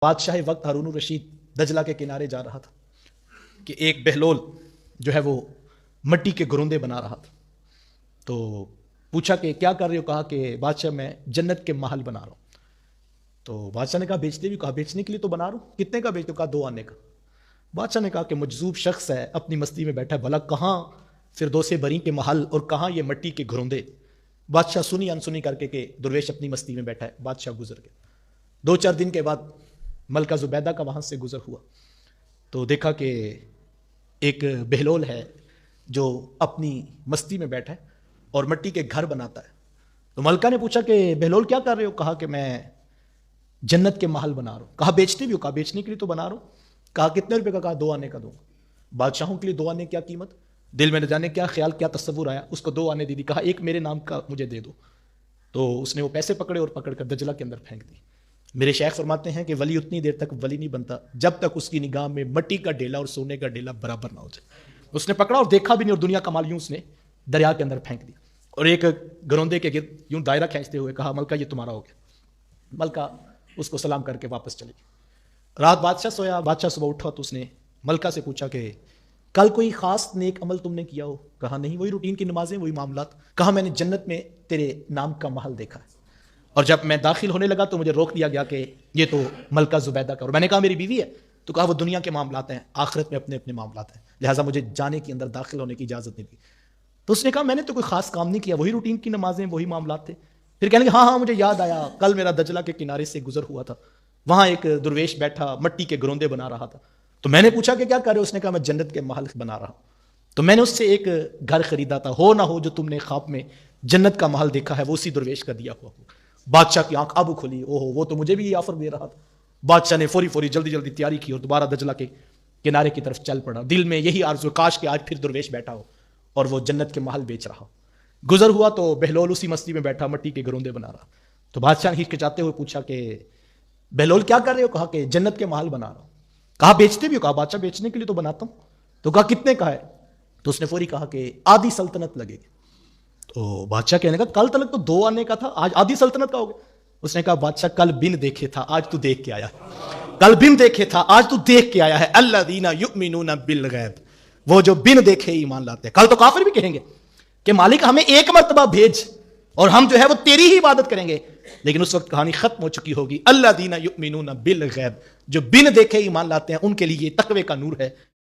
بادشاہ وقت ہارون الرشید دجلہ کے کنارے جا رہا تھا کہ ایک بہلول جو ہے وہ مٹی کے گروندے بنا رہا تھا. تو پوچھا کہ کیا کر رہے ہو؟ کہا کہ بادشاہ میں جنت کے محل بنا رہا ہوں. تو بادشاہ نے کہا بیچتے بھی؟ کہا بیچنے کے لیے تو بنا رہا ہوں. کتنے کا بیچتے ہو؟ کہا 2 آنے کا. بادشاہ نے کہا کہ مجذوب شخص ہے، اپنی مستی میں بیٹھا ہے، بھلا کہاں فردوس بری کے محل اور کہاں یہ مٹی کے گروندے. بادشاہ سنی انسنی کر کے کہ درویش اپنی مستی میں بیٹھا ہے. بادشاہ گزر گیا. 2-4 دن کے بعد ملکہ زبیدہ کا وہاں سے گزر ہوا تو دیکھا کہ ایک بہلول ہے جو اپنی مستی میں بیٹھا ہے اور مٹی کے گھر بناتا ہے. تو ملکہ نے پوچھا کہ بہلول کیا کر رہے ہو؟ کہا کہ میں جنت کے محل بنا رہا ہوں. کہا بیچتے بھی ہو؟ کہا بیچنے کے لیے تو بنا رہا ہوں. کہا کتنے روپے کا؟ کہا 2 آنے کا دوں گا. بادشاہوں کے لیے 2 آنے کیا قیمت؟ دل میں نہ جانے کیا خیال کیا تصور آیا، اس کو 2 آنے دے دی. کہا ایک میرے نام کا مجھے دے دو. تو اس نے وہ پیسے پکڑے اور پکڑ کر دجلہ کے اندر پھینک دی. میرے شیخ فرماتے ہیں کہ ولی اتنی دیر تک ولی نہیں بنتا جب تک اس کی نگاہ میں مٹی کا ڈیلا اور سونے کا ڈیلا برابر نہ ہو جائے. اس نے پکڑا اور دیکھا بھی نہیں اور دنیا کا مال یوں اس نے دریا کے اندر پھینک دیا اور ایک گروندے کے گرد یوں دائرہ کھینچتے ہوئے کہا ملکہ یہ تمہارا ہو گیا. ملکہ اس کو سلام کر کے واپس چلی گئی. رات بادشاہ سویا. بادشاہ صبح اٹھا تو اس نے ملکہ سے پوچھا کہ کل کوئی خاص نیک عمل تم نے کیا ہو؟ کہا نہیں، وہی روٹین کی نمازیں، وہی معاملات. کہا میں نے جنت میں تیرے نام کا محل دیکھا ہے اور جب میں داخل ہونے لگا تو مجھے روک دیا گیا کہ یہ تو ملکہ زبیدہ کا. اور میں نے کہا میری بیوی ہے. تو کہا وہ دنیا کے معاملات ہیں، آخرت میں اپنے اپنے معاملات ہیں، لہٰذا مجھے جانے کی اندر داخل ہونے کی اجازت نہیں دی. تو اس نے کہا میں نے تو کوئی خاص کام نہیں کیا، وہی روٹین کی نمازیں، وہی معاملات تھے. پھر کہنے لگے ہاں مجھے یاد آیا، کل میرا دجلہ کے کنارے سے گزر ہوا تھا، وہاں ایک درویش بیٹھا مٹی کے گروندے بنا رہا تھا. تو میں نے پوچھا کہ کیا کر رہے ہو؟ اس نے کہا میں جنت کے محل بنا رہا ہوں. تو میں نے اس سے ایک گھر خریدا تھا، ہو نہ ہو جو تم نے خواب میں جنت کا محل دیکھا ہے وہ اسی درویش کا دیا ہوا. بادشاہ کی آنکھ ابو کھلی، اوہو وہ تو مجھے بھی یہ آفر دے رہا تھا. بادشاہ نے فوری جلدی تیاری کی اور دوبارہ دجلہ کے کنارے کی طرف چل پڑا. دل میں یہی آرزو، کاش کہ آج پھر درویش بیٹھا ہو اور وہ جنت کے محل بیچ رہا ہو. گزر ہوا تو بہلول اسی مستی میں بیٹھا مٹی کے گروندے بنا رہا. تو بادشاہ نے ہچکچاتے ہوئے پوچھا کہ بہلول کیا کر رہے ہو؟ کہا کہ جنت کے محل بنا رہا ہوں. کہا بیچتے بھی ہو؟ کہا بادشاہ بیچنے کے لیے تو بناتا ہوں. تو کہا کتنے کا ہے؟ تو اس نے فوری کہا کہ آدھی سلطنت لگے گی. تو بادشاہ کہنے لگا کل تلک تو 2 آنے کا تھا، آج آدھی سلطنت کا ہو گیا. اس نے کہا بادشاہ کل بن دیکھے تھا، آج تو دیکھ کے آیا ہے. کل بن دیکھے تھا، آج تو دیکھ کے آیا ہے. الذین یؤمنون بالغیب، وہ جو بن دیکھے ایمان لاتے ہیں. کل تو کافر بھی کہیں گے کہ مالک ہمیں ایک مرتبہ بھیج اور ہم جو ہے وہ تیری ہی عبادت کریں گے. لیکن اس وقت کہانی ختم ہو چکی ہوگی. الذین یؤمنون بالغیب، جو بن دیکھے ایمان لاتے ہیں ان کے لیے تقوی کا نور ہے.